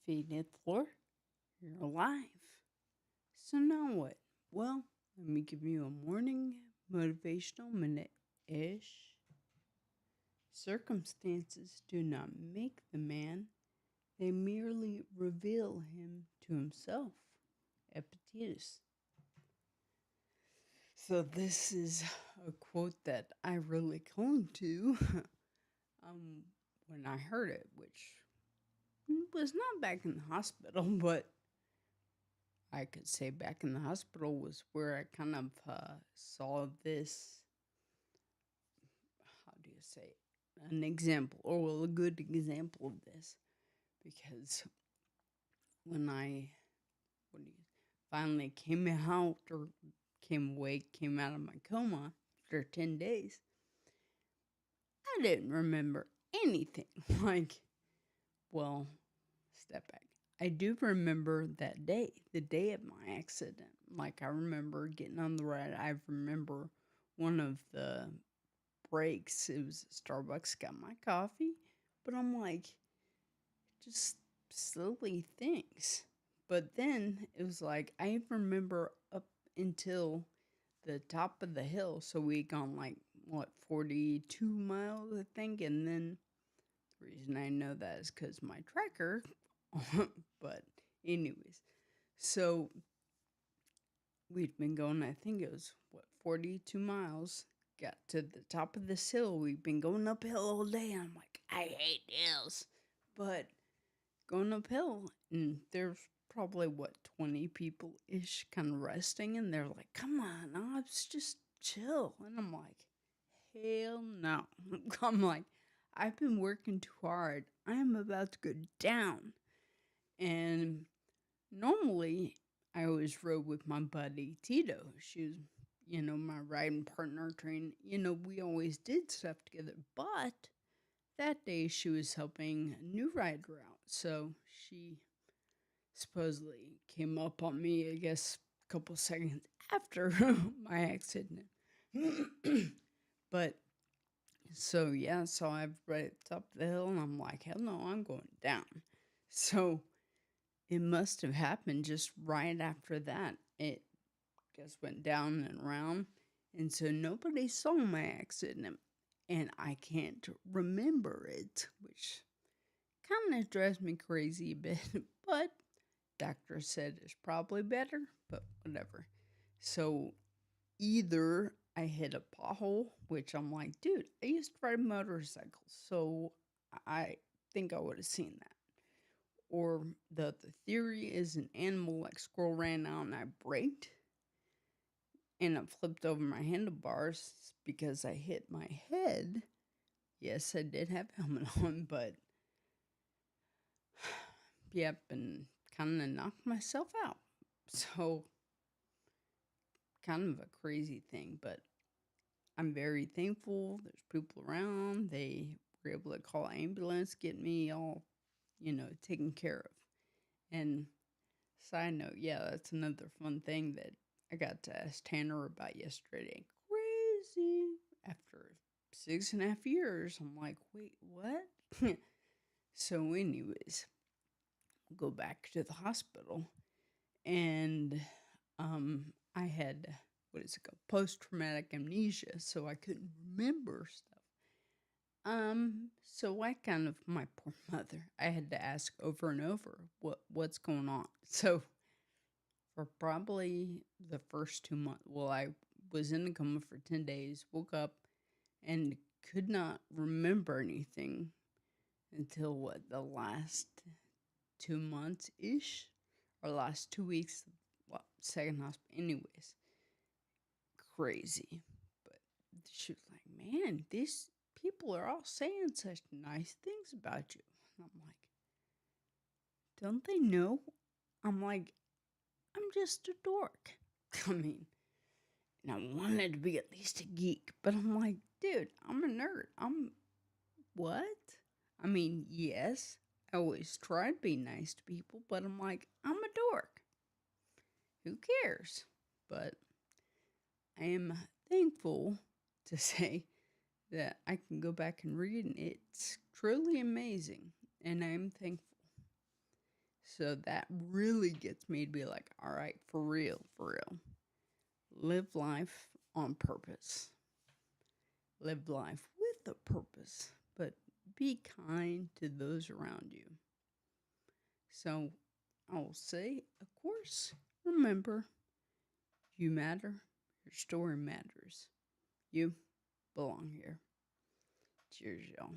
Feeding floor, you're alive. So now what? Well, let me give you a morning motivational minute ish. Circumstances do not make the man, they merely reveal him to himself. Epictetus. So, this is a quote that I really clung to um, when I heard it, which was not back in the hospital, but I could say back in the hospital was where I kind of saw this, how do you say, an example, or well, a good example of this. Because when I finally came out or came awake, came out of my coma after 10 days, I didn't remember anything. Well, step back. I do remember that day, the day of my accident. I remember getting on the ride. I remember one of the breaks. It was Starbucks, got my coffee. But I'm just silly things. But then it was I remember up until the top of the hill. So we gone 42 miles, I think. And then the reason I know that is because my tracker. But anyways, so we'd been going, I think it was 42 miles. Got to the top of this hill. We've been going uphill all day. And I'm like, I hate hills. But going uphill, and there's probably 20 people ish kind of resting. And they're like, come on, Ops, just chill. And I'm like, hell no. I'm like, I've been working too hard. I am about to go down. And normally, I always rode with my buddy Tito. She was, my riding partner train. We always did stuff together. But that day, she was helping a new rider out. So she supposedly came up on me, I guess, a couple seconds after my accident. But so I've right at the top of the hill, and I'm like, hell no, I'm going down. So it must have happened just right after that. It just went down and around. And so nobody saw my accident. And I can't remember it, which kind of drives me crazy a bit. But doctor said it's probably better, but whatever. So either I hit a pothole, which I'm like, dude, I used to ride motorcycles. So I think I would have seen that. Or the theory is an animal like squirrel ran out and I braked and it flipped over my handlebars because I hit my head. Yes, I did have a helmet on, but yep, and kind of knocked myself out. So kind of a crazy thing, but I'm very thankful. There's people around. They were able to call an ambulance, get me all, taken care of. And side note, yeah, that's another fun thing that I got to ask Tanner about yesterday. Crazy. After 6.5 years, I'm like, wait, what? So anyways, go back to the hospital. And I had, post-traumatic amnesia, so I couldn't remember stuff. So my poor mother, I had to ask over and over what's going on. So for probably the first 2 months, I was in a coma for 10 days, woke up and could not remember anything until the last 2 months ish, or last 2 weeks, second hospital. Anyways, crazy. But she was like, man, these people are all saying such nice things about you. And I'm like, don't they know? I'm like, I'm just a dork. I mean, and I wanted to be at least a geek, but I'm like, dude, I'm a nerd. I'm what? I mean, yes, I always try to be nice to people, but I'm like, I'm a dork. Who cares? But I am thankful to say that I can go back and read, and it's truly amazing, and I'm thankful. So that really gets me to be like, all right, for real, for real. Live life on purpose. Live life with a purpose, but be kind to those around you. So I will say, of course, remember, you matter, your story matters. You belong here. Cheers, y'all.